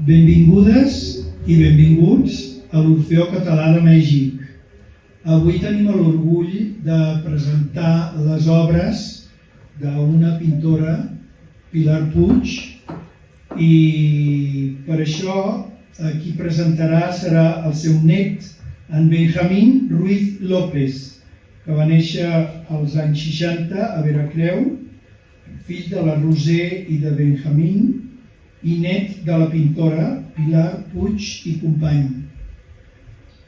Benvingudes i benvinguts a l'Orfeó Català de Mèxic. Avui tenim l'orgull de presentar les obres d'una pintora, Pilar Puig, i per això qui presentarà serà el seu net, en Benjamín Ruiz López, que va néixer als anys 60 a Veracreu, fill de la Roser i de Benjamín, i net de la pintora Pilar Puig i Company.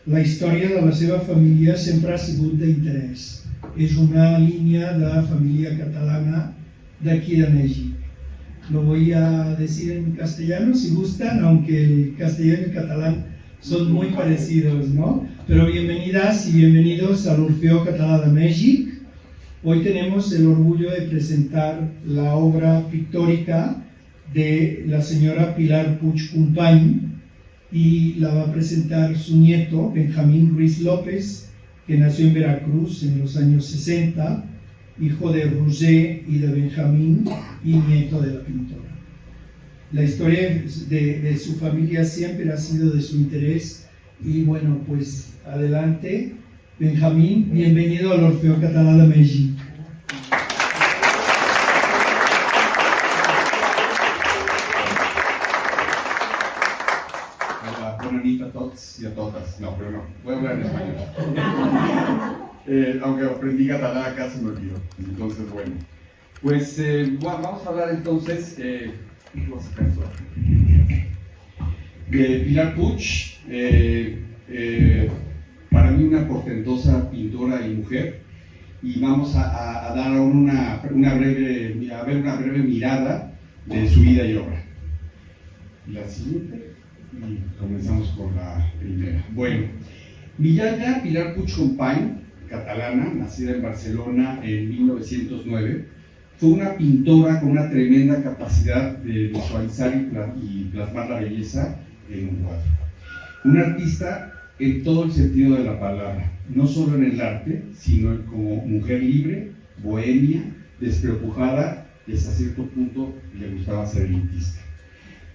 La història de la seva família sempre ha sigut d'interès. És una línia de família catalana d'aquí de Mèxic. Lo voy a decir en castellano si gustan, aunque el castellano y el catalán son muy parecidos, ¿no? Pero bienvenidas y bienvenidos al Orfeó Català de México. Hoy tenemos el orgullo de presentar la obra pictórica de la señora Pilar Puig Company, y la va a presentar su nieto, Benjamín Ruiz López, que nació en Veracruz en los años 60, hijo de Roser y de Benjamín y nieto de la pintora. La historia de su familia siempre ha sido de su interés y bueno, pues adelante, Benjamín, bienvenido al Orfeó Català de Mèxic. Bona nit a tots y a todas. No, pero no, voy a hablar en español. Aunque aprendí catalán acá se me olvidó. Entonces, bueno. Pues vamos a hablar entonces de Pilar Puig. Para mí una portentosa pintora y mujer. Y vamos a dar una breve mirada de su vida y obra. La siguiente. Y comenzamos con la primera. Bueno, mi yaya Pilar Puig Company, catalana, nacida en Barcelona en 1909, fue una pintora con una tremenda capacidad de visualizar y plasmar la belleza en un cuadro. Una artista en todo el sentido de la palabra, no solo en el arte, sino como mujer libre, bohemia, despreocupada y hasta cierto punto le gustaba ser elitista.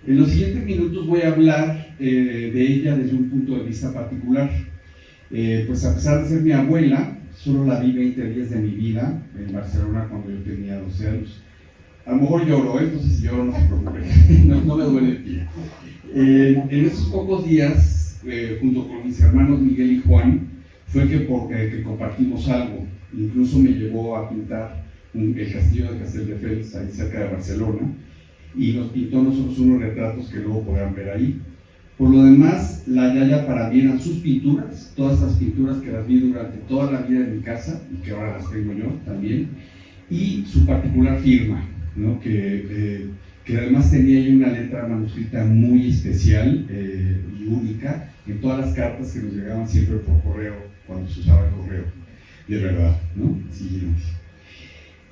En los siguientes minutos voy a hablar de ella desde un punto de vista particular. Pues a pesar de ser mi abuela, solo la vi 20 días de mi vida en Barcelona cuando yo tenía 12 años. A lo mejor lloro, entonces si lloro no se preocupen, no me duele el pie. En esos pocos días, junto con mis hermanos Miguel y Juan, fue que compartimos algo. Incluso me llevó a pintar el castillo de Castelldefels, ahí cerca de Barcelona, y nos pintó nosotros unos retratos que luego podrán ver ahí. Por lo demás, la yaya para mí eran sus pinturas, todas estas pinturas que las vi durante toda la vida en mi casa y que ahora las tengo yo también, y su particular firma, ¿no? que además tenía ahí una letra manuscrita muy especial y única en todas las cartas que nos llegaban siempre por correo, cuando se usaba el correo, de verdad, ¿no? Siguiente.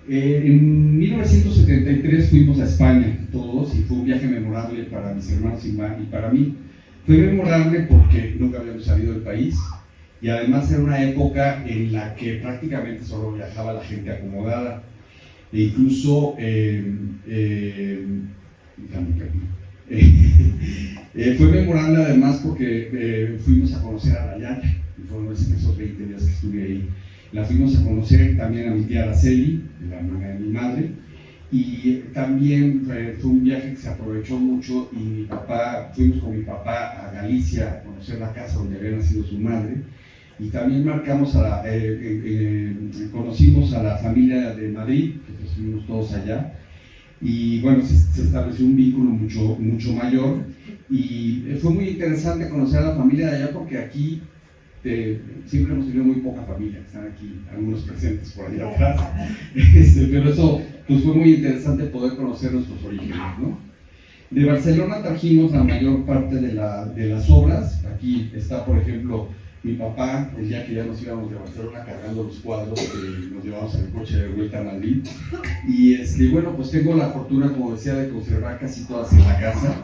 En 1973 fuimos a España todos y fue un viaje memorable para mis hermanos y para mí. Fue memorable porque nunca habíamos salido del país y además era una época en la que prácticamente solo viajaba la gente acomodada e incluso fue memorable además porque fuimos a conocer a la yaya y fueron esos 20 días que estuve ahí. La fuimos a conocer también a mi tía Araceli, la hermana de mi madre, y también fue un viaje que se aprovechó mucho y fuimos con mi papá a Galicia a conocer la casa donde había nacido su madre, y también conocimos a la familia de Madrid, que estuvimos todos allá, y bueno, se estableció un vínculo mucho mayor, y fue muy interesante conocer a la familia de allá porque aquí siempre hemos tenido muy poca familia, están aquí algunos presentes por allá atrás, pero eso pues fue muy interesante poder conocer nuestros orígenes, ¿no? De Barcelona trajimos la mayor parte de las obras. Aquí está, por ejemplo, mi papá, el día que ya nos íbamos de Barcelona cargando los cuadros que nos llevamos en el coche de vuelta a Madrid, y bueno, pues tengo la fortuna, como decía, de conservar casi todas en la casa.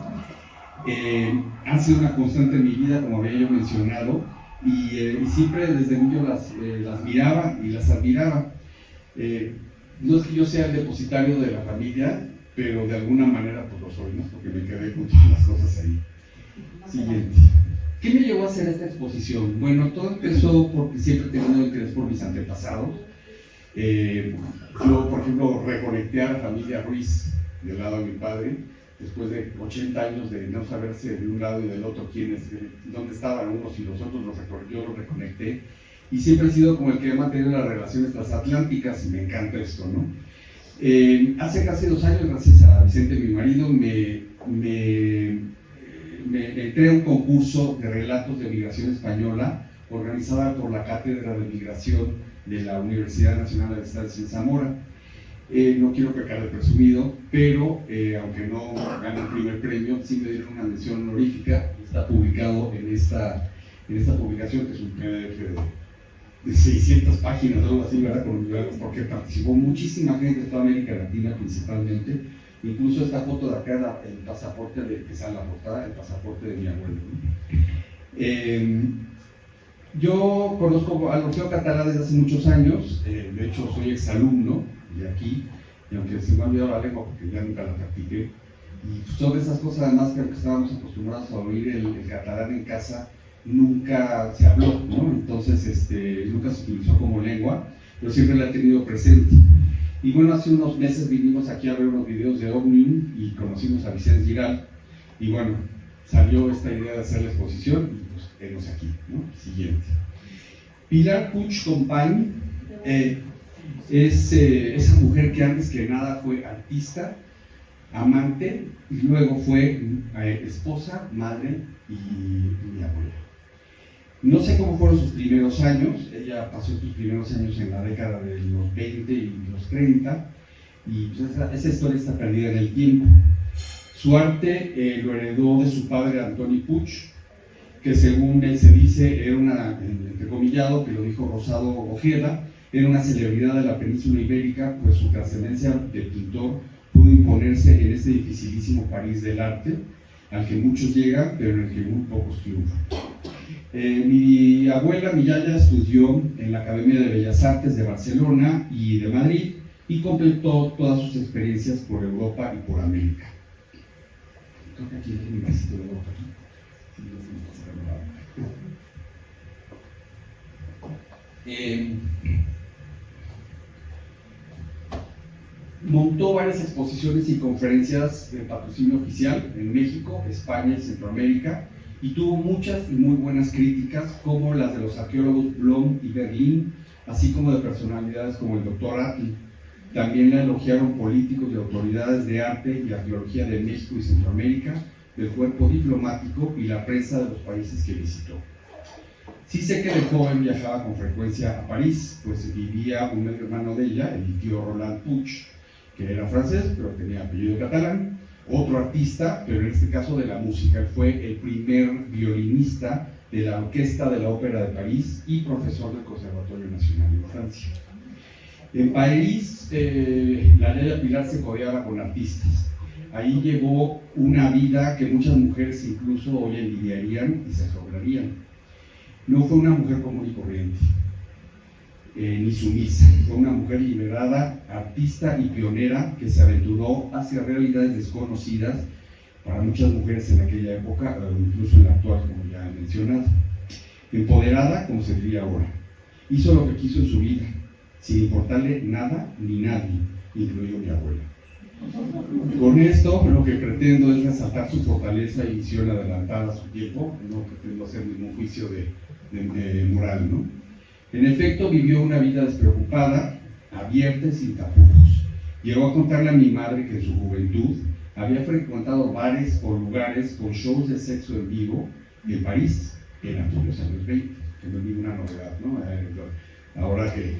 Han sido una constante en mi vida, como había yo mencionado, y siempre desde niño las miraba y las admiraba. No es que yo sea el depositario de la familia, pero de alguna manera pues lo soy, ¿no? Porque me quedé con todas las cosas ahí. Siguiente. ¿Qué me llevó a hacer esta exposición? Bueno, todo empezó porque siempre he tenido interés por mis antepasados. Yo, por ejemplo, reconecté a la familia Ruiz del lado de mi padre, después de 80 años de no saberse de un lado y del otro dónde estaban unos y los otros, yo los reconecté. Y siempre he sido como el que ha mantenido las relaciones transatlánticas y me encanta esto, ¿no? Hace casi 2 años, gracias a Vicente, mi marido, me entré a un concurso de relatos de migración española organizada por la Cátedra de Migración de la Universidad Nacional de Estados en Zamora. No quiero pecar de presumido, pero aunque no gane el primer premio, sí me dieron una mención honorífica. Está publicado en esta publicación, que es un PDF de 600 páginas, algo así, ¿verdad? Porque participó muchísima gente de toda América Latina principalmente. Incluso esta foto de acá, el pasaporte que sale en la portada, el pasaporte de mi abuelo, ¿no? Yo conozco al Orfeo Catalá desde hace muchos años, de hecho soy exalumno de aquí, y aunque se me ha olvidado la lengua porque ya nunca la practiqué, y son de esas cosas además que estábamos acostumbrados a oír el catalán en casa, nunca se habló, ¿no? Entonces nunca se utilizó como lengua, pero siempre la he tenido presente. Y bueno, hace unos meses vinimos aquí a ver unos videos de Omnium y conocimos a Vicente Giral, y bueno, salió esta idea de hacer la exposición y pues tenemos aquí, ¿no? Siguiente. Pilar Puig Company es esa mujer que antes que nada fue artista, amante y luego fue esposa, madre y mi abuela. No sé cómo fueron sus primeros años, ella pasó sus primeros años en la década de los 20 y los 30 y pues esa historia está perdida en el tiempo. Su arte lo heredó de su padre Antoni Puig, que según él se dice era una, entrecomillado, que lo dijo Rosado Ojeda, era una celebridad de la península ibérica, pues su trascendencia de pintor pudo imponerse en este dificilísimo París del arte, al que muchos llegan, pero en el que muy pocos triunfan. Mi abuela, mi yaya, estudió en la Academia de Bellas Artes de Barcelona y de Madrid y completó todas sus experiencias por Europa y por América. Creo que aquí hay un vasito de agua aquí. Sí, no se me está sacando agua. Montó varias exposiciones y conferencias de patrocinio oficial en México, España y Centroamérica, y tuvo muchas y muy buenas críticas, como las de los arqueólogos Blom y Berlín, así como de personalidades como el Dr. Atl. También la elogiaron políticos y autoridades de arte y arqueología de México y Centroamérica, del cuerpo diplomático y la prensa de los países que visitó. Sí sé que de joven viajaba con frecuencia a París, pues vivía un medio hermano de ella, el tío Roland Puig, que era francés, pero tenía apellido catalán, otro artista, pero en este caso de la música. Él fue el primer violinista de la Orquesta de la Ópera de París y profesor del Conservatorio Nacional de Francia. En París, la yaya Pilar se codeaba con artistas. Ahí llevó una vida que muchas mujeres incluso hoy envidiarían y se asombrarían. No fue una mujer común y corriente, ni sumisa. Fue una mujer liberada, artista y pionera que se aventuró hacia realidades desconocidas para muchas mujeres en aquella época, incluso en la actual, como ya he mencionado. Empoderada, como se diría ahora. Hizo lo que quiso en su vida, sin importarle nada ni nadie, incluido mi abuela. Con esto, lo que pretendo es resaltar su fortaleza y visión adelantada a su tiempo. No pretendo hacer ningún juicio de moral, ¿no? En efecto, vivió una vida despreocupada, abierta y sin tapujos. Llegó a contarle a mi madre que en su juventud había frecuentado bares o lugares con shows de sexo en vivo en París en aquellos años 20, que no es ninguna novedad, ¿no? Ahora que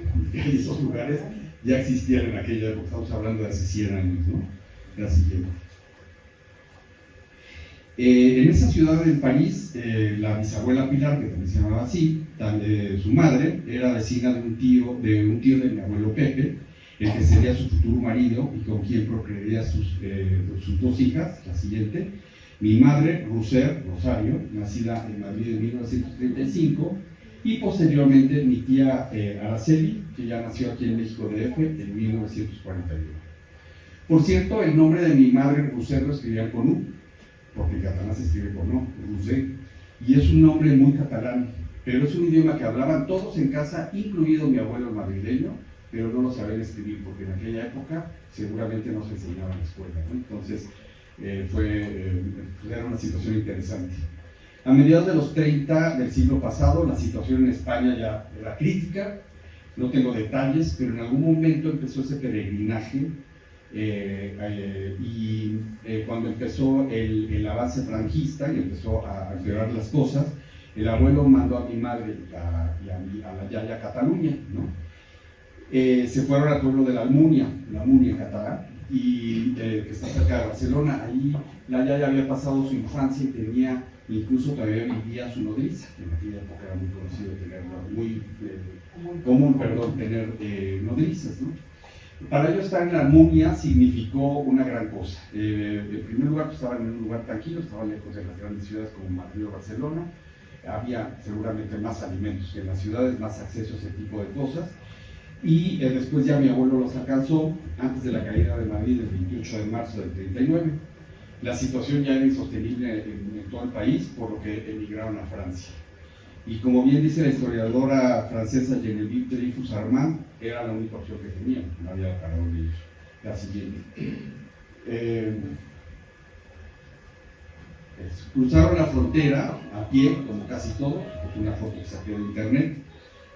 esos lugares ya existían en aquella época, estamos hablando de hace 100 años, ¿no? La siguiente. En esa ciudad de París, la bisabuela Pilar, que también se llamaba así, su madre, era vecina de un tío de mi abuelo Pepe, el que sería su futuro marido y con quien procrearía sus 2 hijas, la siguiente. Mi madre, Rosario, nacida en Madrid en 1935, y posteriormente mi tía Araceli, que ya nació aquí en México DF en 1941. Por cierto, el nombre de mi madre, Rousset, lo escribían con U, porque en catalán se escribe con O, Rousset, y es un nombre muy catalán, pero es un idioma que hablaban todos en casa, incluido mi abuelo madrileño, pero no lo sabían escribir, porque en aquella época seguramente no se enseñaba en la escuela, ¿no? Entonces, era una situación interesante. A mediados de los 30 del siglo pasado, la situación en España ya era crítica, no tengo detalles, pero en algún momento empezó ese peregrinaje cuando empezó el avance franquista y empezó a empeorar las cosas, el abuelo mandó a mi madre a la Yaya a Cataluña, ¿no? Se fueron al pueblo de la Almunia catalán, y que está cerca de Barcelona. Ahí la Yaya había pasado su infancia y tenía, incluso todavía vivía su nodriza, que en aquella época era muy conocido tener nodrizas, ¿no? Para ellos estar en la Almunia significó una gran cosa. En primer lugar, pues, estaban en un lugar tranquilo, estaban lejos de las grandes ciudades como Madrid o Barcelona, había seguramente más alimentos que en las ciudades, más acceso a ese tipo de cosas, y después ya mi abuelo los alcanzó antes de la caída de Madrid el 28 de marzo del 39. La situación ya era insostenible en todo el país, por lo que emigraron a Francia. Y como bien dice la historiadora francesa Geneviève Dreyfus-Armand, era la única opción que tenían, no había para dónde ir. La siguiente. Cruzaron la frontera a pie, como casi todo, es una foto que saqué de internet.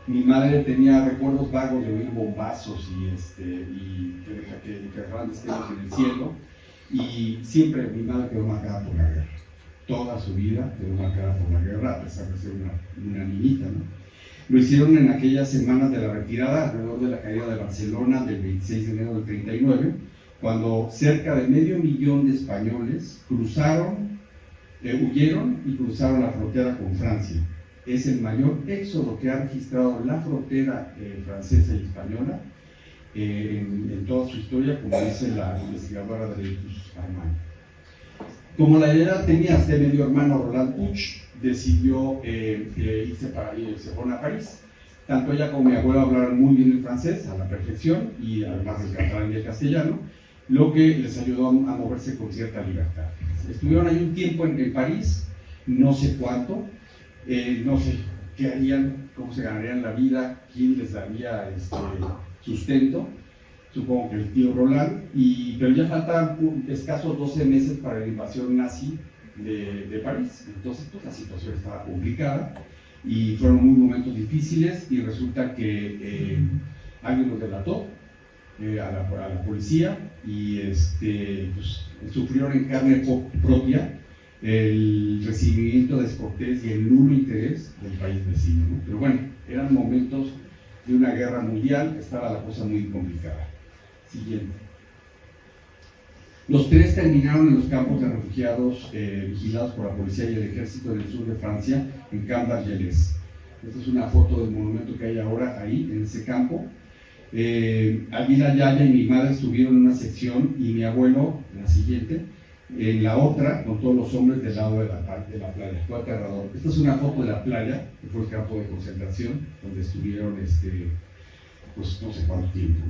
Mi madre tenía recuerdos vagos de oír bombazos y que dejaban destellos en el cielo, y siempre mi madre quedó marcada por la guerra. Toda su vida quedó marcada por la guerra, a pesar de ser una niñita, ¿no? Lo hicieron en aquellas semanas de la retirada, alrededor de la caída de Barcelona del 26 de enero del 39, cuando cerca de 500.000 de españoles huyeron y cruzaron la frontera con Francia. Es el mayor éxodo que ha registrado la frontera francesa y española en toda su historia, como dice la investigadora Dreyfus-Armand. Como la idea tenía este medio hermano Roland Puig, decidió irse a París. Tanto ella como mi abuelo hablaban muy bien el francés, a la perfección, y además el catalán y el castellano, lo que les ayudó a moverse con cierta libertad. Estuvieron ahí un tiempo en París, no sé cuánto, no sé qué harían, cómo se ganarían la vida, quién les daría sustento. Supongo que el tío Roland, pero ya faltaban escasos 12 meses para la invasión nazi de París. Entonces, pues, la situación estaba complicada y fueron muy momentos difíciles, y resulta que alguien los delató a la policía, y pues, sufrieron en carne propia el recibimiento descortés y el nulo interés del país vecino, ¿no? Pero bueno, eran momentos de una guerra mundial, estaba la cosa muy complicada. Siguiente. Los tres terminaron en los campos de refugiados vigilados por la policía y el ejército en el sur de Francia, en Camp d'Argelès. Esta es una foto del monumento que hay ahora ahí, en ese campo. Allí la Yaya y mi madre estuvieron en una sección, y mi abuelo en la siguiente, en la otra, con todos los hombres del lado de la playa. Fue aterrador. Esta es una foto de la playa, que fue el campo de concentración, donde estuvieron pues no sé cuánto tiempo.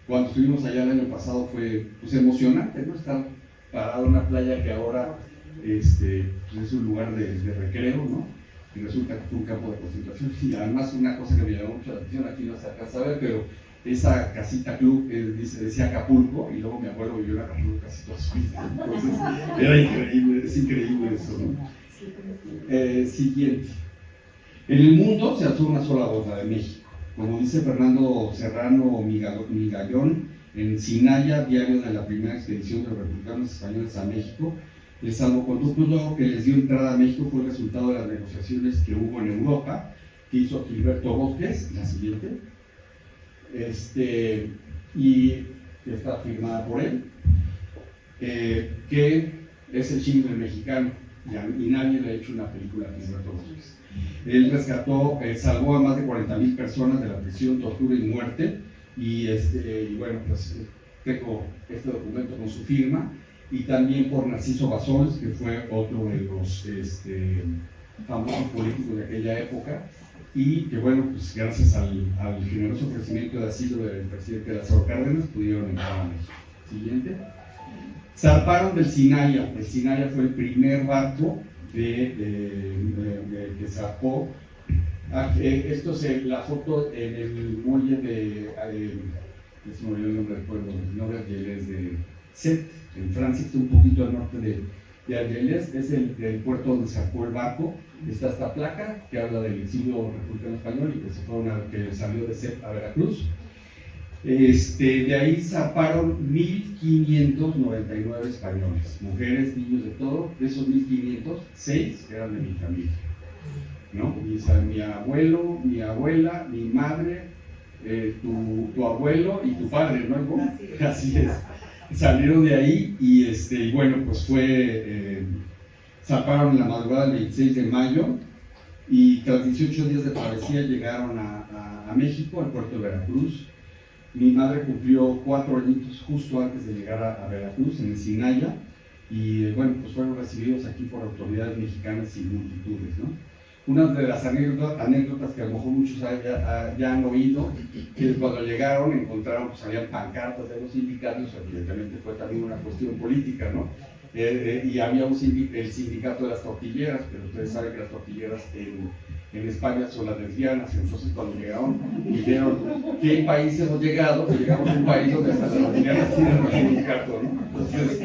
Cuando estuvimos allá el año pasado fue pues emocionante, ¿no? Estar parado en una playa que ahora pues es un lugar de recreo, ¿no? Y resulta que fue un campo de concentración. Y además, una cosa que me llamó mucho la atención, aquí no se alcanza a ver, pero esa casita club decía Acapulco, y luego mi abuelo vivió en Acapulco casi toda su vida. Entonces era increíble, es increíble eso, ¿no? Siguiente. En el mundo se alzó una sola voz, la de México. Como dice Fernando Serrano Migallón, en Sinaya, diario de la primera expedición de los republicanos españoles a México, el salvoconducto que les dio entrada a México fue el resultado de las negociaciones que hubo en Europa, que hizo Gilberto Bosques, la siguiente, y que está firmada por él, que es el chingle mexicano, y nadie le ha hecho una película a Gilberto Bosques. Él salvó a más de 40,000 personas de la prisión, tortura y muerte, y bueno, pues tengo este documento con su firma, y también por Narciso Bassols, que fue otro de los famosos políticos de aquella época, y que bueno, pues gracias al generoso ofrecimiento de asilo del presidente Lázaro Cárdenas pudieron entrar a México. Siguiente. Zarparon del Sinaya. El Sinaya fue el primer barco que zarpó. Esto es la foto en el muelle se me olvidó el nombre del pueblo, no de Argelès, de Sète, en Francia, está un poquito al norte de Argelès. Es el puerto donde zarpó el barco. Está esta placa que habla del exilio republicano español y que salió de Sète a Veracruz. De ahí zarparon 1.599 españoles, mujeres, niños, de todo. De esos 1.500, 6 eran de mi familia, ¿no? Mi abuelo, mi abuela, mi madre, tu abuelo y tu padre, ¿no? Así es. Salieron de ahí y bueno, pues zarparon en la madrugada del 26 de mayo y tras 18 días de travesía llegaron a México, al puerto de Veracruz. Mi madre cumplió 4 añitos justo antes de llegar a Veracruz, en el Sinaya, y bueno, pues fueron recibidos aquí por autoridades mexicanas y multitudes, ¿no? Una de las anécdotas que a lo mejor muchos ya han oído, que cuando llegaron encontraron, pues había pancartas de los sindicatos, evidentemente fue también una cuestión política, ¿no? Y había el sindicato de las tortilleras, pero ustedes saben que las tortilleras en España son las lesbianas. Entonces cuando llegaron dijeron, ¿qué país hemos llegado? Pues llegamos a un país donde hasta las lesbianas tienen un sindicato, ¿no? Entonces,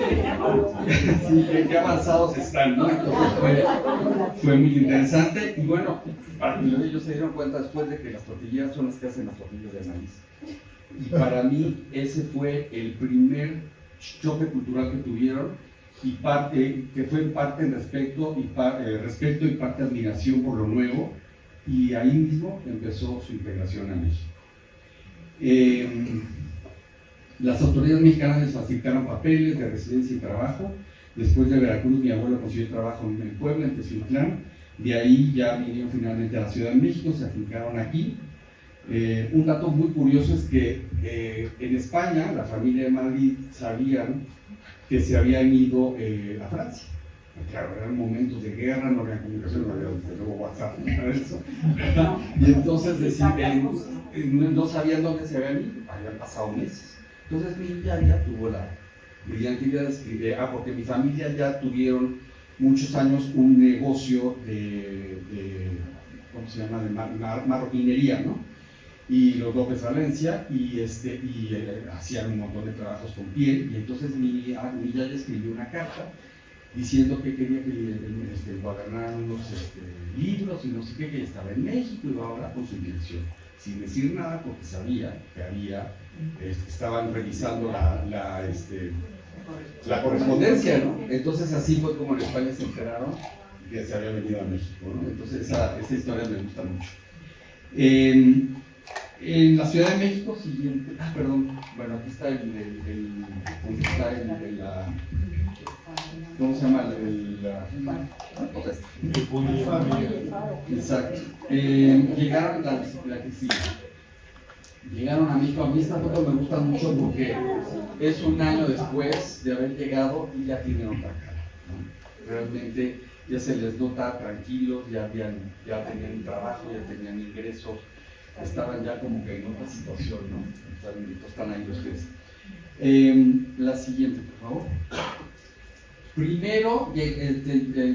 sí, qué avanzados están, ¿no? Entonces fue muy interesante y bueno, para que ellos se dieron cuenta después de que las tortilleras son las que hacen las tortillas de maíz. Y para mí ese fue el primer choque cultural que tuvieron y que fue en parte respeto y parte admiración por lo nuevo, y ahí mismo empezó su integración a México. Las autoridades mexicanas les facilitaron papeles de residencia y trabajo. Después de Veracruz, mi abuelo consiguió trabajo en Puebla, en Teciutlán. De ahí ya vinieron finalmente a la Ciudad de México, se afincaron aquí. Un dato muy curioso es que en España, la familia de Madrid sabían que se habían ido a Francia. Claro, eran momentos de guerra, no había comunicación, no había desde luego WhatsApp, nada de eso. Y entonces no sabían dónde se habían ido, habían pasado meses. Entonces mi ya tuvo la brillante idea de escribir, porque mi familia ya tuvieron muchos años un negocio de ¿cómo se llama?, de marroquinería, ¿no? Y los López Valencia, y hacían un montón de trabajos con piel, y entonces mi yaya escribió una carta diciendo que quería que encuadernaran unos libros y no sé qué, que estaba en México y iba a hablar con su dirección, sin decir nada, porque sabía que estaban revisando la correspondencia, ¿no? Entonces así fue como en España se enteraron que se había venido a México, ¿no? Entonces esa historia me gusta mucho. En la Ciudad de México, siguiente. Bueno, aquí está ¿cómo se llama? Exacto. Llegaron la que sigue. Llegaron a México. A mí esta foto me gusta mucho porque es un año después de haber llegado y ya tienen otra cara, ¿no? Realmente ya se les nota tranquilos, ya tenían trabajo, ya tenían ingresos, estaban ya como que en otra situación, ¿no? Están ahí los tres. La siguiente, por favor. Primero,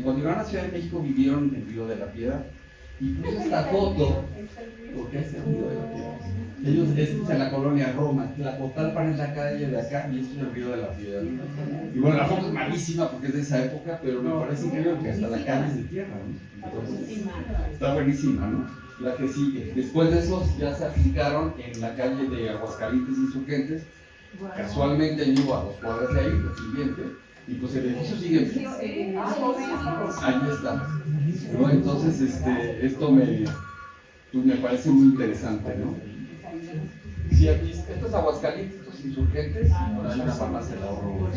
cuando llegaron a la Ciudad de México vivieron en Río de la Piedad. Y puse esta foto, porque es el Río de la Piedad. Ellos, esto es en la colonia Roma, la Cotalpan es la calle de acá y esto es el Río de la Piedad. Y bueno, la foto es malísima porque es de esa época, pero me parece increíble que hasta la calle es de tierra, ¿no? Entonces, está buenísima, ¿no? La que sigue. Después de eso ya se aplicaron en la calle de Aguascalientes Insurgentes. Casualmente vivo a 2 cuadras de ahí, lo siguiente. Y pues el edificio sigue en pie. Ahí está, ¿no? Entonces esto me parece muy interesante, ¿no? Sí, aquí, esto es Aguascalientes, estos Insurgentes, ahora hay una farmacia de ahorro.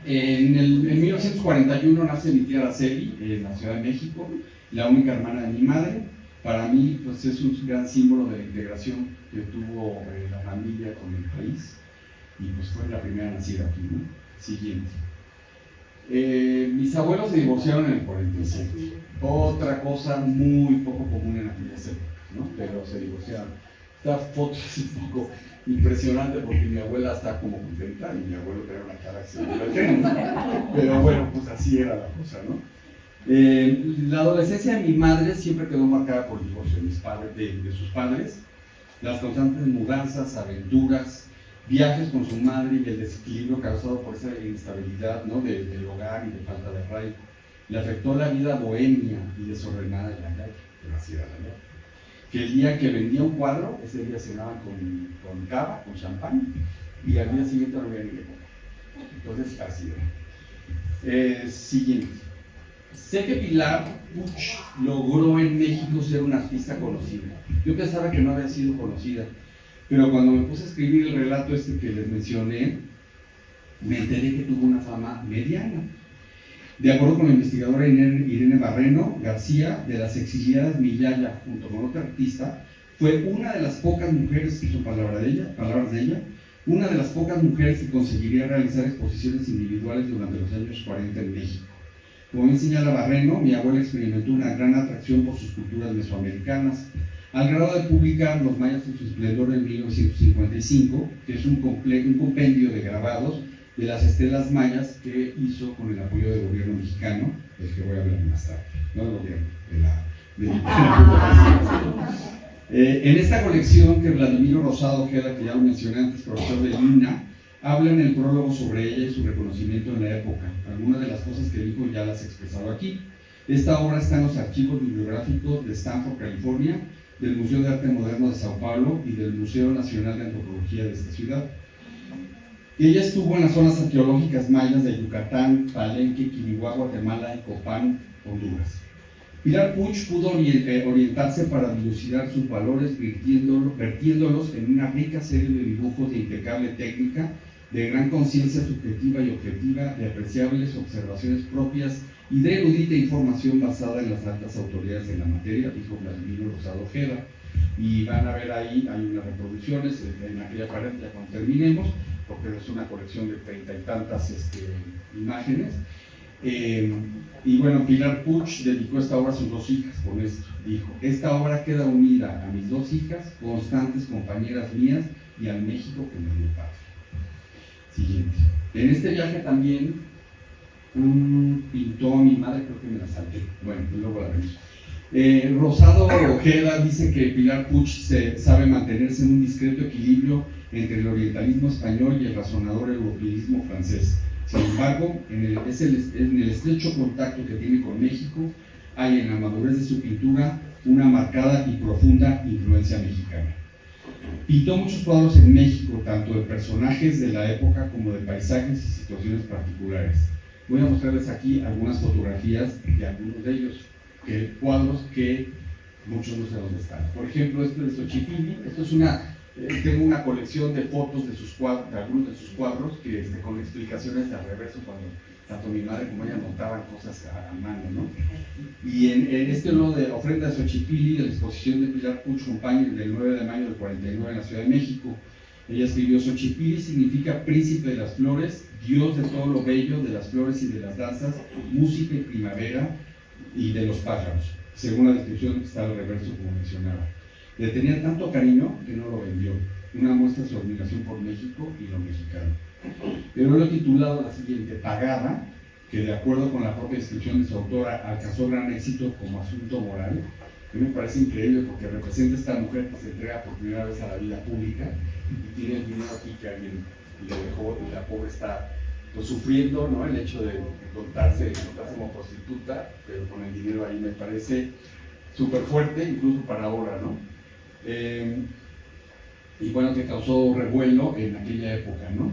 En 1941 nace mi tía Araceli en la Ciudad de México, la única hermana de mi madre. Para mí pues es un gran símbolo de la integración que tuvo la familia con el país, y pues fue la primera nacida aquí, ¿no? Siguiente. Mis abuelos se divorciaron en el 47. Otra cosa muy poco común en aquellas épocas, ¿no? Pero se divorciaron. Esta foto es un poco impresionante porque mi abuela está como contenta y mi abuelo tenía una cara que se ¿no? Pero bueno, pues así era la cosa, ¿no? La adolescencia de mi madre siempre quedó marcada por el divorcio de mis padres, de sus padres, las constantes mudanzas, aventuras, viajes con su madre y el desequilibrio causado por esa inestabilidad, ¿no? del hogar y de falta de arraigo. Le afectó la vida bohemia y desordenada de la calle, pero así era la vida. Que el día que vendía un cuadro, ese día cenaban con cava, con champán, y al día siguiente no había ni que comer. Entonces, así era. Siguiente. Sé que Pilar Puch logró en México ser una artista conocida. Yo pensaba que no había sido conocida, pero cuando me puse a escribir el relato este que les mencioné, me enteré que tuvo una fama mediana. De acuerdo con la investigadora Irene Barreno García, de las exiliadas Millaya, junto con otra artista, fue una de las pocas mujeres, que son palabras de ella, una de las pocas mujeres que conseguiría realizar exposiciones individuales durante los años 40 en México. Como bien señala Barreno, mi abuela experimentó una gran atracción por sus culturas mesoamericanas, al grado de publicar Los mayas en su esplendor en 1955, que es un compendio de grabados de las estelas mayas que hizo con el apoyo del gobierno mexicano, del que voy a hablar más tarde, no del gobierno, en esta colección que Vladimiro Rosado Ojeda, que ya lo mencioné antes, profesor de Lina, habla en el prólogo sobre ella y su reconocimiento en la época. Algunas de las cosas que dijo ya las he expresado aquí. Esta obra está en los archivos bibliográficos de Stanford, California, del Museo de Arte Moderno de Sao Paulo y del Museo Nacional de Antropología de esta ciudad. Ella estuvo en las zonas arqueológicas mayas de Yucatán, Palenque, Quiriguá, Guatemala y Copán, Honduras. Pilar Puch pudo orientarse para dilucidar sus valores vertiéndolos en una rica serie de dibujos de impecable técnica, de gran conciencia subjetiva y objetiva, de apreciables observaciones propias y de erudita información basada en las altas autoridades de la materia, dijo Vladimiro Rosado Ojeda. Y van a ver ahí, hay unas reproducciones en aquella pared, ya cuando terminemos, porque es una colección de 30 y tantas imágenes. Y bueno, Pilar Puch dedicó esta obra a sus dos hijas con esto. Dijo: esta obra queda unida a mis dos hijas, constantes compañeras mías, y al México que me dio patria. Siguiente. En este viaje también pintó a mi madre, creo que me la salté. Bueno, pues luego la vemos. Rosado Ojeda dice que Pilar Puch sabe mantenerse en un discreto equilibrio entre el orientalismo español y el razonador europeísmo francés. Sin embargo, en el estrecho contacto que tiene con México, hay en la madurez de su pintura una marcada y profunda influencia mexicana. Pintó muchos cuadros en México, tanto de personajes de la época como de paisajes y situaciones particulares. Voy a mostrarles aquí algunas fotografías de algunos de ellos, cuadros que muchos no sé dónde están. Por ejemplo, este de Xochipilli. Esto es tengo una colección de fotos de algunos de sus cuadros con explicaciones de al reverso, cuando tanto mi madre como ella notaban cosas a mano, ¿no? Y en este lo de Ofrenda de Xochipilli, de la exposición de Pilar Puch Compañía del 9 de mayo del 49 en la Ciudad de México, ella escribió: Xochipilli significa príncipe de las flores, dios de todo lo bello, de las flores y de las danzas, música y primavera y de los pájaros, según la descripción que está al reverso, como mencionaba. Le tenía tanto cariño que no lo vendió, una muestra de su admiración por México y lo mexicano. Pero lo he titulado la siguiente: Pagada, que de acuerdo con la propia descripción de su autora alcanzó gran éxito como asunto moral. A mí me parece increíble porque representa a esta mujer que se entrega por primera vez a la vida pública y tiene el dinero aquí que alguien le dejó, y la pobre está pues sufriendo, ¿no? El hecho de contarse como prostituta, pero con el dinero ahí. Me parece súper fuerte, incluso para ahora, ¿no? Y bueno, que causó revuelo en aquella época, ¿no?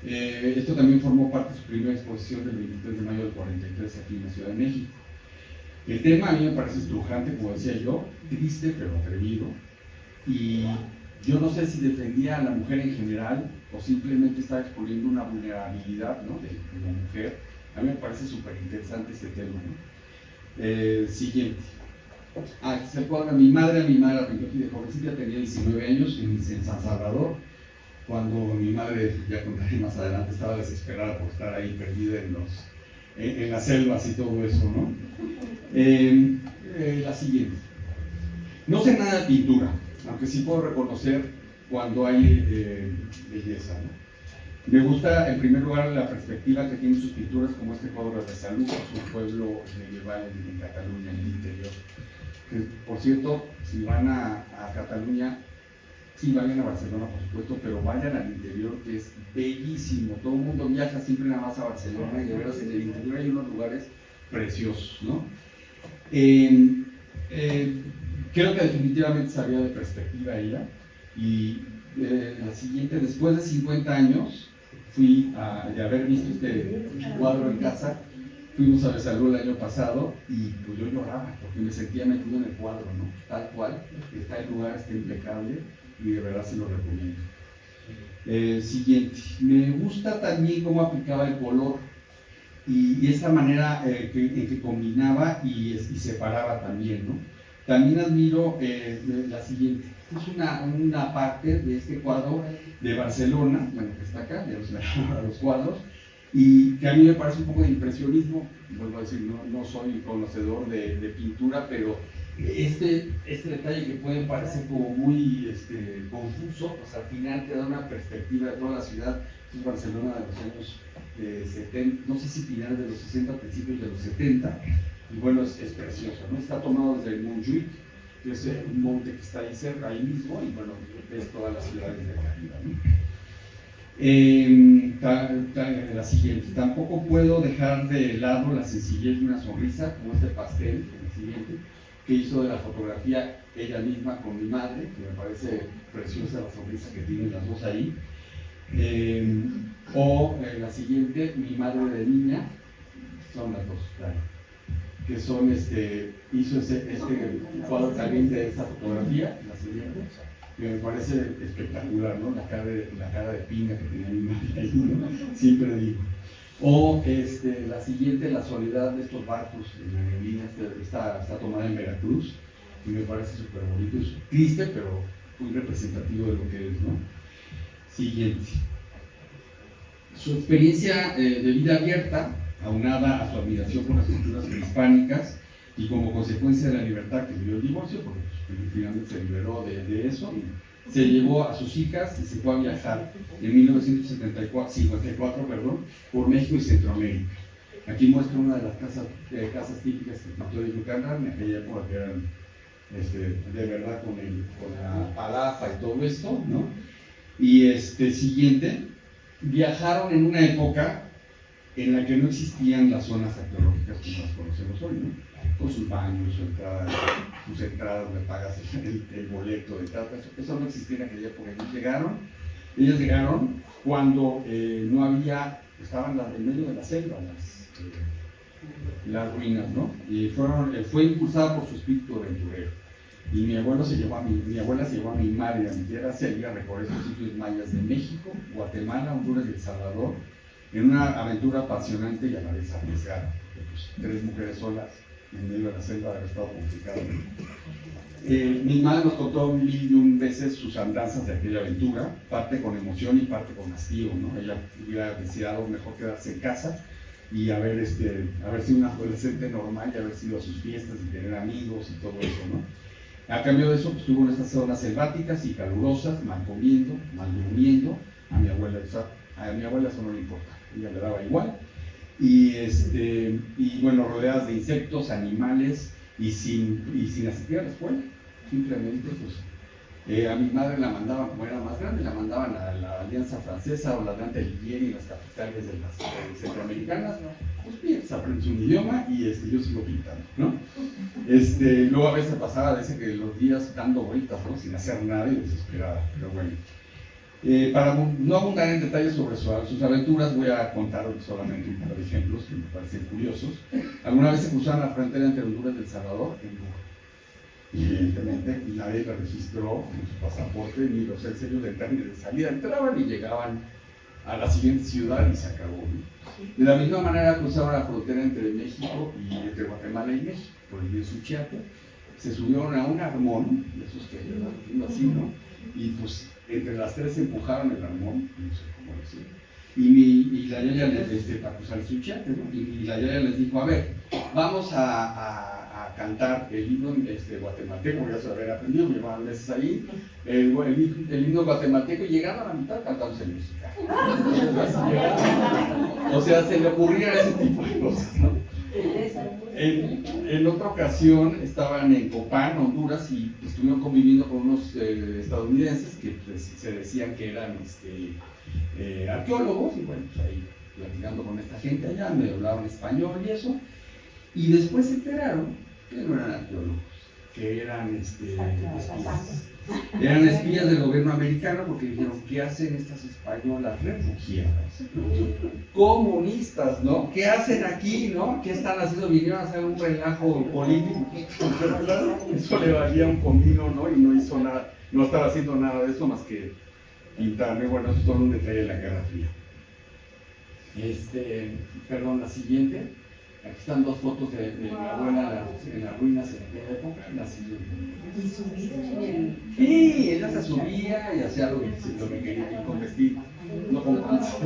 Esto también formó parte de su primera exposición del 23 de mayo del 43 aquí en la Ciudad de México. El tema a mí me parece estrujante, como decía yo, triste pero atrevido, y yo no sé si defendía a la mujer en general o simplemente estaba exponiendo una vulnerabilidad, ¿no? de la mujer. A mí me parece súper interesante este tema, ¿no? Siguiente. Se cuadra mi madre la pintó aquí de jovencita, tenía 19 años en San Salvador, cuando mi madre, ya contaré más adelante, estaba desesperada por estar ahí perdida en las selvas y todo eso, ¿no? La siguiente. No sé nada de pintura, aunque sí puedo reconocer cuando hay belleza, ¿no? Me gusta, en primer lugar, la perspectiva que tienen sus pinturas, como este cuadro de Salud, un pueblo medieval en Cataluña, en el interior. Que, por cierto, si van a Cataluña, sí vayan a Barcelona, por supuesto, pero vayan al interior, que es bellísimo. Todo el mundo viaja siempre nada más a Barcelona, y de veras en el interior hay unos lugares preciosos, ¿no? Creo que definitivamente sabía de perspectiva ella. Y la siguiente, después de 50 años, de haber visto este cuadro en casa, fuimos a Besalú el año pasado y pues yo lloraba porque me sentía metido en el cuadro, ¿no? Tal cual, está el lugar, está impecable y de verdad se lo recomiendo. Siguiente, me gusta también cómo aplicaba el color y esta manera en que combinaba y separaba también, ¿no? También admiro la siguiente, es una parte de este cuadro de Barcelona, bueno, que está acá, ya los cuadros, y que a mí me parece un poco de impresionismo. Vuelvo a decir, no soy conocedor de pintura, pero este detalle que puede parecer como muy confuso, pues al final te da una perspectiva de toda la ciudad. Es Barcelona de los años 70, no sé si finales de los 60, principios de los 70, y bueno, es precioso, ¿no? Está tomado desde el Montjuïc, que es un monte que está ahí cerca, ahí mismo, y bueno, ves todas las ciudades de acá arriba, ¿no? La siguiente, tampoco puedo dejar de lado la sencillez de una sonrisa, como este pastel, la siguiente, que hizo de la fotografía ella misma con mi madre, que me parece preciosa la sonrisa que tienen las dos ahí. La siguiente, mi madre de niña, son las dos, claro, que son, hizo este cuadro también de esta fotografía, la siguiente, que me parece espectacular, ¿no? La cara de pinga que tenía mi madre ahí, ¿no? Siempre digo. La siguiente, la soledad de estos barcos en la neblina, está tomada en Veracruz, y me parece súper bonito, es triste, pero muy representativo de lo que es, ¿no? Siguiente. Su experiencia de vida abierta, aunada a su admiración por las culturas prehispánicas y como consecuencia de la libertad que le dio el divorcio, porque finalmente se liberó de eso, se llevó a sus hijas y se fue a viajar en 1954 por México y Centroamérica. Aquí muestra una de las casas típicas que pintó de Yucatán, en aquella época que eran de verdad con la palapa y todo esto, ¿no? Y siguiente, viajaron en una época en la que no existían las zonas arqueológicas como las conocemos hoy, ¿no? Con sus baños, sus entradas, donde pagas el boleto de tal, eso no existía en aquella época. Ellos llegaron cuando no había, estaban en medio de la selva, las ruinas, ¿no? Y fue impulsada por su espíritu aventurero. Y mi abuela se llevó a mi madre y a mi tierra Celia a recorrer estos sitios mayas de México, Guatemala, Honduras y El Salvador, en una aventura apasionante y a la vez arriesgada, porque pues, 3 mujeres solas en medio de la selva había estado complicado. Mi madre nos contó 1001 veces sus andanzas de aquella aventura, parte con emoción y parte con hastío, ¿no? Ella hubiera deseado mejor quedarse en casa y haber sido una adolescente normal y haber sido a sus fiestas y tener amigos y todo eso, ¿no? A cambio de eso, pues, estuvo en estas zonas selváticas y calurosas, mal comiendo, mal durmiendo. A mi abuela eso no le importa, ella le daba igual. Y bueno, rodeadas de insectos, animales y sin asistir a la escuela. Simplemente, pues, a mi madre la mandaban, como era más grande, la mandaban a la Alianza Francesa o la de Antellier y las capitales de las centroamericanas. Pues bien, se aprende un idioma y yo sigo pintando, ¿no? Luego a veces pasaba que los días dando vueltas, ¿no? Sin hacer nada y desesperada, pero bueno. Para no abundar en detalles sobre sus aventuras, voy a contar solamente un par de ejemplos que me parecen curiosos. Alguna vez se cruzaron la frontera entre Honduras y El Salvador en burro. Y evidentemente nadie la registró en su pasaporte ni los sellos de entrada y de salida. Entraban y llegaban a la siguiente ciudad y se acabó, ¿no? De la misma manera cruzaron la frontera entre México y entre Guatemala y México, por el río Suchiate. Se subieron a un armón, de esos que así, ¿no? Y pues entre las tres empujaron el armón, no sé cómo decirlo, y la Yaya les, para cruzar su chat, ¿no? Y la Yaya les dijo, a ver, vamos a cantar el himno guatemalteco, ya se lo había aprendido, me llevaban veces ahí, el himno guatemalteco, y llegaban a la mitad cantándose el mexicano. O sea, se le ocurría ese tipo de cosas, ¿no? En otra ocasión estaban en Copán, Honduras, y estuvieron conviviendo con unos estadounidenses que pues, se decían que eran arqueólogos, y bueno, pues ahí platicando con esta gente allá, me hablaban español y eso, y después se enteraron que no eran arqueólogos, que eran espías. Eran espías del gobierno americano porque dijeron, ¿qué hacen estas españolas refugiadas? Comunistas, ¿no? ¿Qué hacen aquí, no? ¿Qué están haciendo? Vinieron a hacer un relajo político. Pero claro, eso le valía un comino, ¿no? Y no hizo nada, no estaba haciendo nada de eso más que pintarme. Bueno, eso es todo un detalle de la Guerra Fría. Perdón, la siguiente. Aquí están dos fotos de mi abuela en las ruinas en aquella época. La siguiente. ¿Y subida? Sí, ella se subía y hacía lo que quería, y con vestido, no con pants.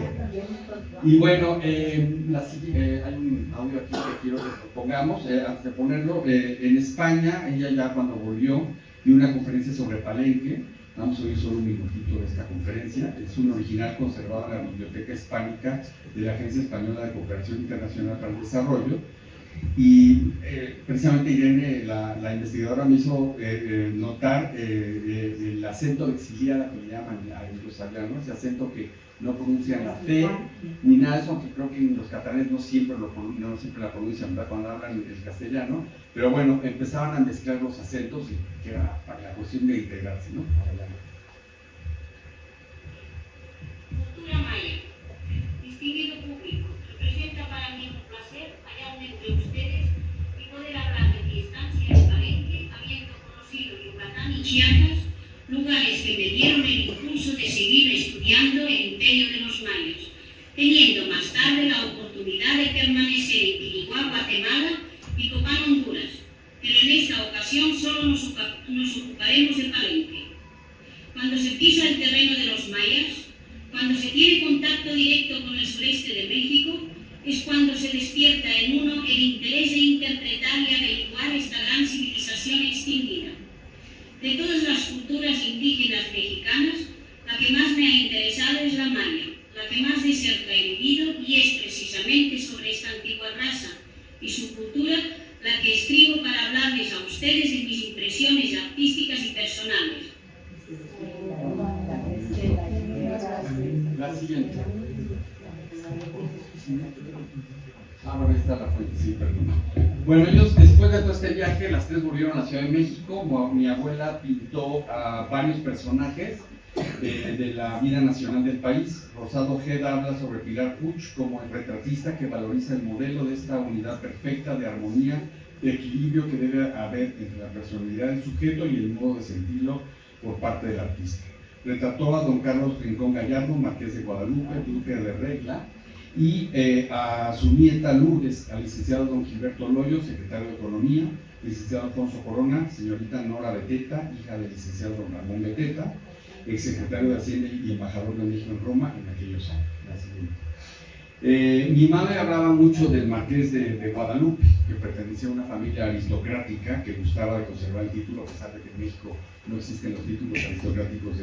Y bueno, hay un audio aquí que quiero que pongamos, antes de ponerlo. En España, ella ya cuando volvió, dio una conferencia sobre Palenque. Vamos a oír solo un minutito de esta conferencia. Es un original conservado en la Biblioteca Hispánica de la Agencia Española de Cooperación Internacional para el Desarrollo. Y precisamente Irene, la investigadora, me hizo notar el acento de exiliada que le llaman a los italianos, ese acento que no pronuncian la T ni nada de eso, aunque creo que los catalanes no siempre la pronuncian, ¿verdad? Cuando hablan el castellano. Pero bueno, empezaban a mezclar los acentos, y que era para la cuestión de integrarse, ¿no? Cultura maya. Distinguido público, representa para mí un placer hallarme entre ustedes y poder hablar de mi estancia en Palenque, habiendo conocido Yucatán y Chiapas, lugares que me dieron el impulso de seguir estudiando el imperio de los mayas, teniendo más tarde la oportunidad de permanecer en Quiriguá, Guatemala, y Copán, Honduras, pero en esta ocasión solo nos ocuparemos de Palenque. Cuando se pisa el terreno de los mayas, cuando se tiene contacto directo con el sureste de México, es cuando se despierta en uno el interés de interpretar y averiguar esta gran civilización extinguida. De todas las culturas indígenas mexicanas, la que más me ha interesado es la maya, la que más de cerca he vivido, y es precisamente sobre esta antigua raza y su cultura la que escribo para hablarles a ustedes de mis impresiones artísticas y personales. La siguiente. Bueno, está la fuente, sí, perdón. Bueno, ellos después de todo este viaje, las tres volvieron a la Ciudad de México. Mi abuela pintó a varios personajes de la vida nacional del país. Rosado Ojeda habla sobre Pilar Puch como el retratista que valoriza el modelo de esta unidad perfecta de armonía, de equilibrio que debe haber entre la personalidad del sujeto y el modo de sentirlo por parte del artista. Retrató a don Carlos Rincón Gallardo, marqués de Guadalupe, duque de Regla, y a su nieta Lourdes, al licenciado don Gilberto Loyo, secretario de Economía, licenciado Alfonso Corona, señorita Nora Beteta, hija del licenciado don Ramón Beteta, exsecretario de Hacienda y embajador de México en Roma en aquellos años. Mi madre hablaba mucho del marqués de Guadalupe, que pertenecía a una familia aristocrática que gustaba de conservar el título, a pesar de que en México no existen los títulos aristocráticos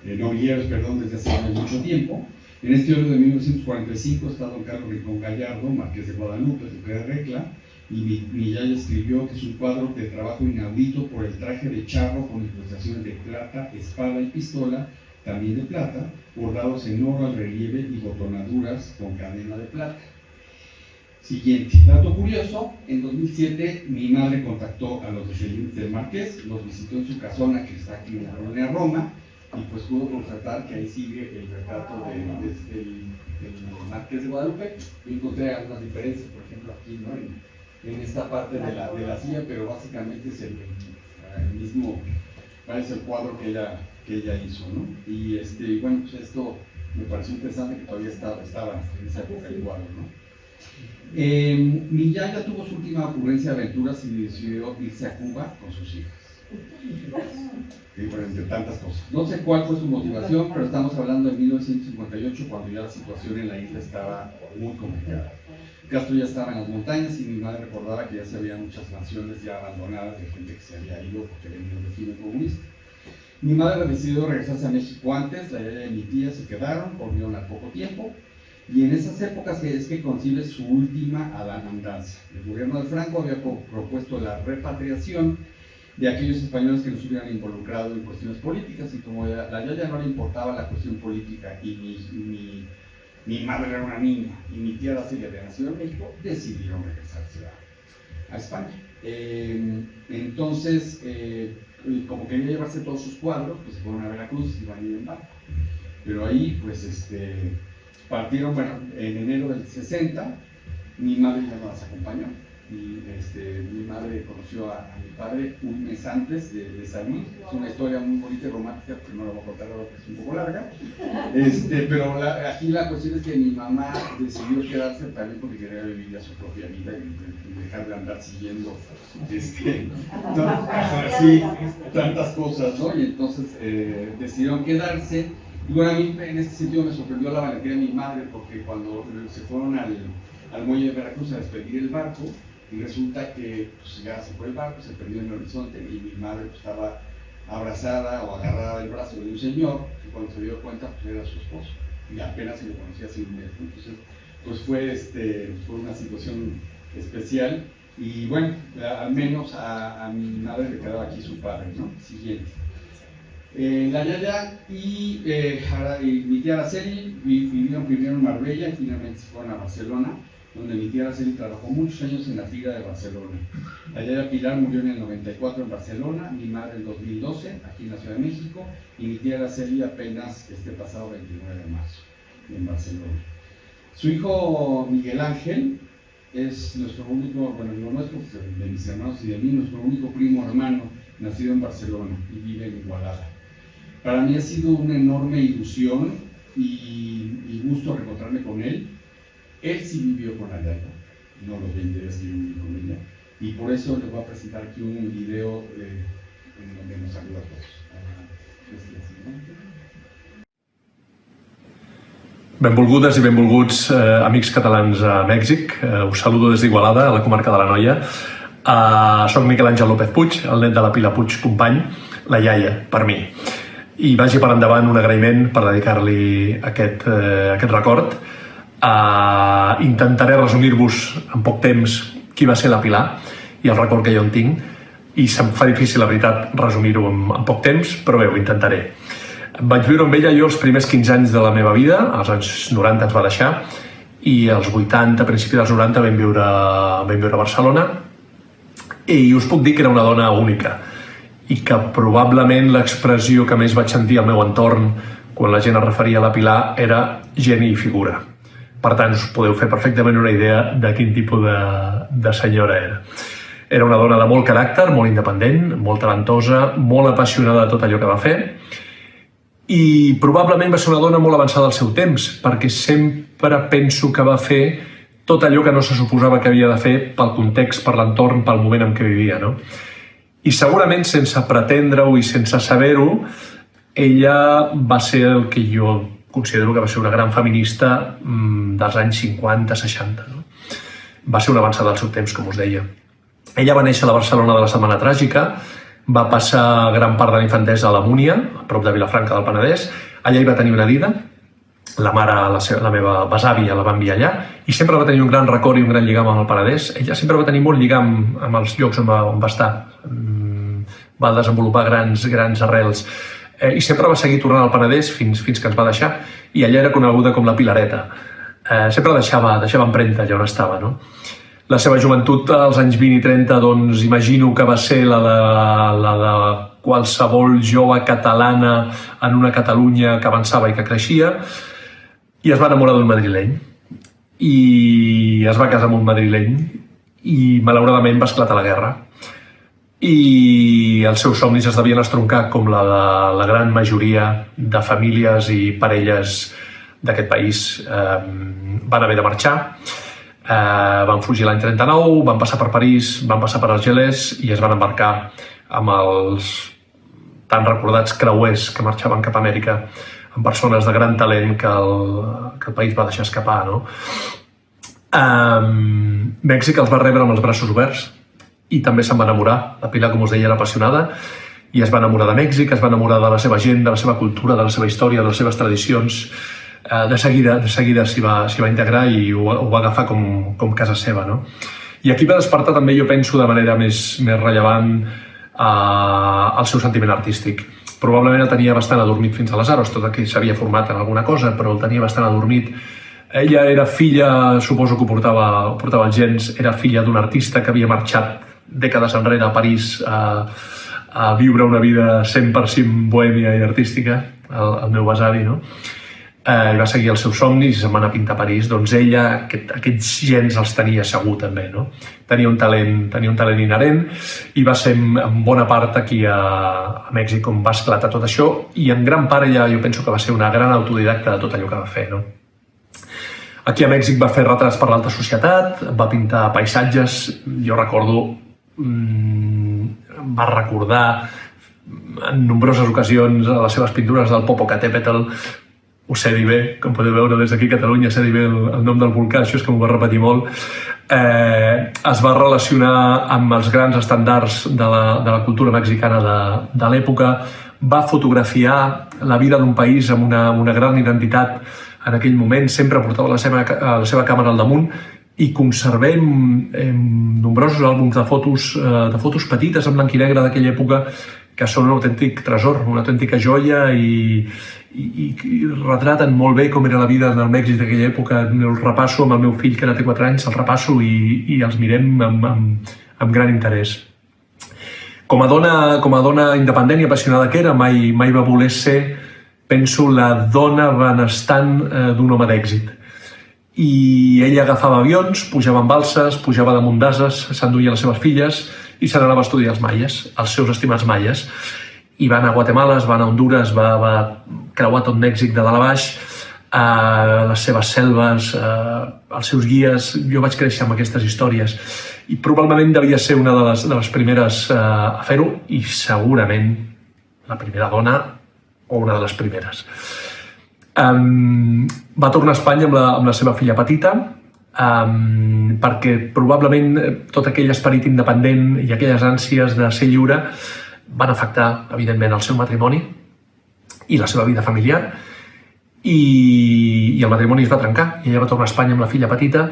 nobiliarios, perdón, desde hace mucho tiempo. En este óleo de 1945 está don Carlos Rincón Gallardo, marqués de Guadalupe, duque de Regla, y mi yaya escribió que es un cuadro de trabajo inaudito por el traje de charro con incrustaciones de plata, espada y pistola, también de plata, bordados en oro al relieve y botonaduras con cadena de plata. Siguiente, dato curioso, en 2007 mi madre contactó a los descendientes del marqués, los visitó en su casona que está aquí en la colonia Roma, y pues pudo constatar que ahí sigue el retrato del marqués de Guadalupe. Yo encontré algunas diferencias, por ejemplo aquí, ¿no? en esta parte de la silla, pero básicamente es el mismo, parece el cuadro que ella hizo, ¿no? Y bueno, pues esto me pareció interesante, que todavía estaba en esa época el cuadro, ¿no? Mi yaya tuvo su última ocurrencia de aventuras y decidió irse a Cuba con sus hijas. Y bueno, entre tantas cosas. No sé cuál fue su motivación, pero estamos hablando de 1958, cuando ya la situación en la isla estaba muy complicada. Castro ya estaba en las montañas y mi madre recordaba que ya se había muchas naciones ya abandonadas de gente que se había ido porque venía un régimen comunista. Mi madre decidió regresarse a México antes, la yaya y mi tía se quedaron, volvieron al poco tiempo, y en esas épocas es que concibe su última andanza. El gobierno de Franco había propuesto la repatriación de aquellos españoles que no se hubieran involucrado en cuestiones políticas, y como a la yaya no le importaba la cuestión política y mi madre era una niña y mi tía Araceli había nacido en México, decidieron regresarse a España. Entonces, como quería llevarse todos sus cuadros, pues se fueron a Veracruz y iban a ir en barco. Pero ahí, pues, partieron, bueno, en enero del 60, mi madre ya nos acompañó. Y mi madre conoció a mi padre un mes antes de salir. Es una historia muy bonita y romántica, pero no la voy a contar ahora porque es un poco larga. Pero aquí la cuestión es que mi mamá decidió quedarse también porque quería vivir ya su propia vida y dejar de andar siguiendo así tantas cosas, ¿no? Y entonces decidieron quedarse. Y bueno, a mí en este sentido me sorprendió la valentía de mi madre, porque cuando se fueron al muelle de Veracruz a despedir el barco, y resulta que pues, ya se fue el barco, se perdió en el horizonte, y mi madre pues, estaba abrazada o agarrada del brazo de un señor que cuando se dio cuenta pues, era su esposo, y apenas se lo conocía hace un mes. Entonces pues fue una situación especial, y bueno, al menos a mi madre le quedaba aquí su padre, ¿no? Siguiente. La yaya y mi tía Araceli vivieron primero en Marbella y finalmente se fueron a Barcelona, donde mi tía Araceli trabajó muchos años en la Tigra de Barcelona. La yaya Pilar murió en el 94 en Barcelona, mi madre en 2012 aquí en la Ciudad de México, y mi tía Araceli apenas este pasado 29 de marzo en Barcelona. Su hijo Miguel Ángel es nuestro único, bueno, no nuestro, de mis hermanos y de mí, nuestro único primo hermano nacido en Barcelona y vive en Igualada. Para mí ha sido una enorme ilusión y gusto reencontrarme con él. Él sí vivió con la yaya, no los 20 días que yo viví con ella, y por eso les voy a presentar aquí un video en donde nos saluda a todos. Benvolgudes i benvolguts amics catalans a Mèxic. Us saludo des d'Igualada, a la comarca de l'Anoia. Soc Miquel Àngel López Puig, el net de la Pilar Puig Company, la iaia, per mi. I vagi per endavant un agraïment per dedicar-li aquest record. Intentaré resumir-vos en poc temps qui va ser la Pilar i el record que jo en tinc, i se'm fa difícil, la veritat, resumir-ho en poc temps, però bé, ho intentaré. Vaig viure amb ella jo els primers 15 anys de la meva vida, als anys 90 ens va deixar, i als 80, a principi dels 90 vam viure a Barcelona, i us puc dir que era una dona única, i que probablement l'expressió que més vaig sentir al meu entorn quan la gent es referia a la Pilar era geni i figura. Per tant, us podeu fer perfectament una idea de quin tipus de senyora era. Era una dona de molt caràcter, molt independent, molt talentosa, molt apassionada de tot allò que va fer, i probablement va ser una dona molt avançada al seu temps, perquè sempre penso que va fer tot allò que no se suposava que havia de fer pel context, per l'entorn, pel moment en què vivia, no? I segurament, sense pretendre-ho i sense saber-ho, ella va ser el que jo considero que va ser una gran feminista dels anys 50-60. No? Va ser una avançada al seu temps, com us deia. Ella va néixer a la Barcelona de la Setmana Tràgica, va passar gran part de la infantesa a la Múnia, a prop de Vilafranca del Penedès. Allà hi va tenir una dida, la mare, la meva besàvia, la va enviar allà, i sempre va tenir un gran record i un gran lligam amb el Penedès. Ella sempre va tenir molt lligam amb els llocs on va estar. Va desenvolupar grans arrels. I sempre va seguir tornant al Penedès fins que ens va deixar, i allà era coneguda com la Pilareta. Sempre deixava empremta allà on estava, no? La seva joventut als anys 20 i 30, doncs imagino que va ser la de qualsevol jove catalana en una Catalunya que avançava i que creixia, i es va enamorar d'un madrileny, i es va casar amb un madrileny, i malauradament va esclatar la guerra. I els seus somnis es devien estroncar com la de la gran majoria de famílies i parelles d'aquest país. Van haver de marxar, van fugir l'any 39, van passar per París, van passar per Argelès i es van embarcar amb els tan recordats creuers que marxaven cap a Amèrica, amb persones de gran talent que el país va deixar escapar, no? Mèxic els va rebre amb els braços oberts i també se'n va enamorar. La Pilar, com us deia, era apassionada i es va enamorar de Mèxic, es va enamorar de la seva gent, de la seva cultura, de la seva història, de les seves tradicions. De seguida s'hi va integrar i ho va agafar com casa seva, no? I aquí va despertar també, jo penso, de manera més rellevant el seu sentiment artístic. Probablement el tenia bastant adormit fins aleshores, tot que s'havia format en alguna cosa, però el tenia bastant adormit. Ella era filla, suposo que ho portava els gens, era filla d'un artista que havia marxat dècades enrere a París a viure una vida 100% bohèmia i artística, el meu besavi, no? I va seguir els seus somnis i se'n va anar a pintar a París. Doncs ella, aquests gens els tenia segur també, no? Tenia un talent inherent i va ser en bona part aquí a Mèxic on va esclatar tot això, i en gran part ella, jo penso que va ser una gran autodidacta de tot allò que va fer, no? Aquí a Mèxic va fer retrats per l'alta societat, va pintar paisatges. Jo recordo, va recordar en nombroses ocasions a les seves pintures del Popocatépetl. Ho sé dir bé, com podeu veure des d'aquí a Catalunya, sé dir bé el nom del volcà, això és que m'ho va repetir molt. Es va relacionar amb els grans estandards de la cultura mexicana de l'època, va fotografiar la vida d'un país amb una gran identitat en aquell moment, sempre portava la seva càmera al damunt, i conservem nombrosos àlbums de fotos petites en blanc i negre d'aquella època que són un autèntic tresor, una autèntica joia, i retraten molt bé com era la vida del Mèxic d'aquella època. El repasso amb el meu fill, que ara té 4 anys, el repasso i els mirem amb gran interès. Com a dona independent i apassionada que era, mai va voler ser, penso, la dona benestant d'un home d'èxit. I ella agafava avions, pujava en balses, pujava damunt d'ases, s'enduia les seves filles i se n'anava a estudiar els maies, els seus estimats maies. I va anar a Guatemala, va anar a Honduras, va creuar tot Mèxic de dalt a baix, les seves selves, els seus guies. Jo vaig créixer amb aquestes històries i probablement devia ser una de les primeres a fer-ho, i segurament la primera dona o una de les primeres. Va tornar a Espanya amb la seva filla petita, perquè probablement tot aquell esperit independent i aquelles ànsies de ser lliure van afectar, evidentment, el seu matrimoni i la seva vida familiar, i el matrimoni es va trencar i ella va tornar a Espanya amb la filla petita,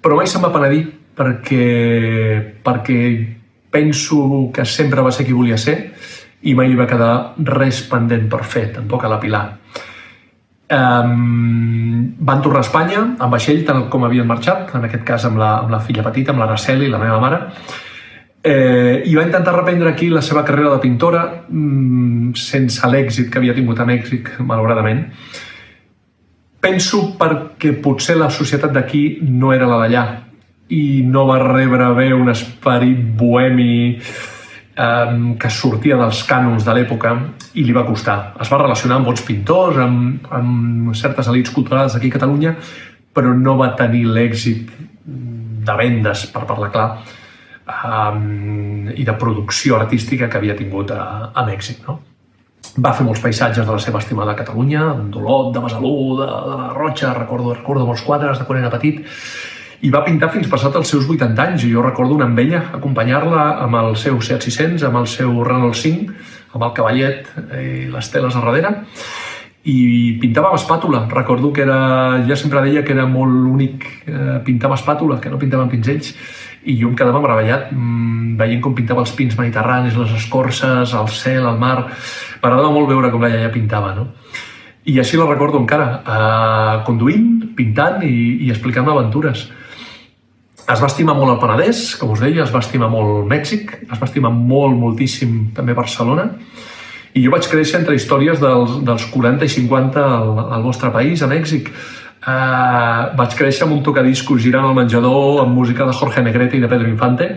però mai se'n va penedir, perquè penso que sempre va ser qui volia ser i mai li va quedar res pendent per fer, tampoc a la Pilar. Van tornar a Espanya amb vaixell, tal com havien marxat, en aquest cas amb la filla petita, amb l'Araceli, la meva mare, i va intentar reprendre aquí la seva carrera de pintora, sense l'èxit que havia tingut a Mèxic, malauradament. Penso perquè potser la societat d'aquí no era la d'allà i no va rebre bé un esperit bohemi que sortia dels cànons de l'època, i li va costar. Es va relacionar amb bons pintors, amb certes elits culturals d'aquí a Catalunya, però no va tenir l'èxit de vendes, per parlar clar, i de producció artística que havia tingut a Mèxic, no? Va fer molts paisatges de la seva estimada Catalunya, d'Olot, de Besalú, de la Rocha, recordo molts quadres de quan era petit, i va pintar fins passat els seus 80 anys. Jo recordo anar amb ella, acompanyar-la amb el seu Seat 600, amb el seu Renault 5, amb el cavallet i les teles a darrere, i pintava amb espàtula. Recordo que ella sempre deia que era molt únic pintar amb espàtula, que no pintava amb pinzells, i jo em quedava meravellat veient com pintava els pins mediterranis, les escorces, el cel, el mar. M'agradava molt veure com la iaia pintava, no? I així la recordo encara, conduint, pintant i explicant aventures. Es va estimar molt el Penedès, com us deia, es va estimar molt Mèxic, es va estimar moltíssim també Barcelona, i jo vaig créixer entre històries dels 40 i 50 al vostre país, a Mèxic. Vaig créixer amb un tocadiscos girant al menjador amb música de Jorge Negrete i de Pedro Infante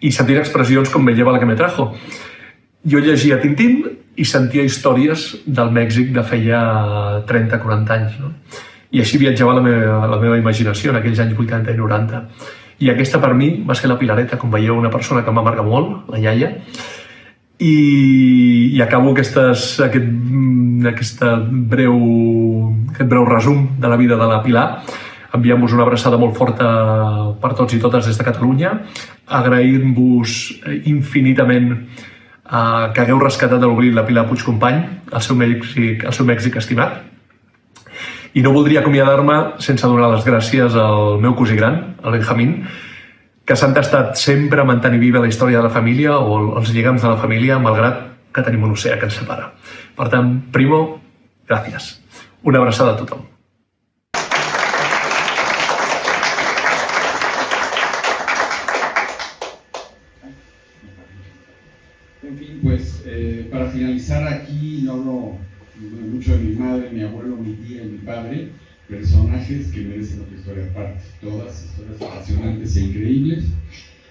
i sentint expressions com me lleva la que me trajo. Jo llegia Tintín i sentia històries del Mèxic de feia 30-40 anys, no? I així viatjava la meva imaginació en aquells anys 80 i 90. I aquesta per mi va ser la Pilareta, com veieu, una persona que em va marcar molt, la iaia, I acabo aquest breu resum de la vida de la Pilar, enviant-vos una abraçada molt forta per tots i totes des de Catalunya, agraint-vos infinitament que hagueu rescatat de l'oblit la Pilar Puigcompany, el seu Mèxic estimat. I no voldria acomiadar-me sense donar les gràcies al meu cosí gran, al Benjamín, que s'han tastat sempre mantenir viva la història de la família o els lligams de la família, malgrat que tenim un oceà que ens separa. Per tant, Primo, gràcies. Una abraçada a tothom. En fin, pues para finalizar aquí, yo hablo mucho de mi madre, mi abuelo, mi tía y mi padre, personajes que merecen otra historia aparte, todas historias apasionantes e increíbles.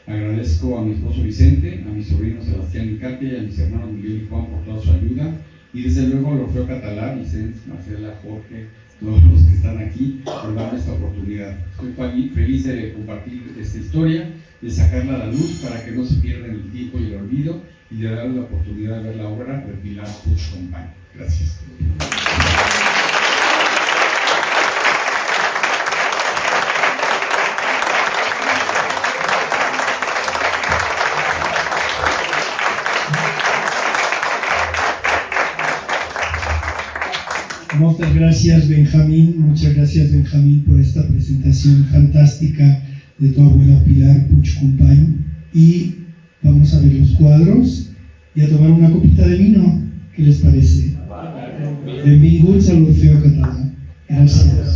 Agradezco a mi esposo Vicente, a mi sobrino Sebastián y Katia y a mis hermanos Miguel y Juan por toda su ayuda, y desde luego a Orfeo Catalá, Vicente, Marcela, Jorge, todos los que están aquí por darme esta oportunidad. Estoy feliz de compartir esta historia, de sacarla a la luz para que no se pierda el tiempo y el olvido, y de darle la oportunidad de ver la obra de Pilar Puigcompany. Gracias. Muchas gracias, Benjamín, por esta presentación fantástica de tu abuela Pilar Puigcompany. Y vamos a ver los cuadros y a tomar una copita de vino. ¿Qué les parece? Benvinguts a l'Orfeo Català. Gràcies.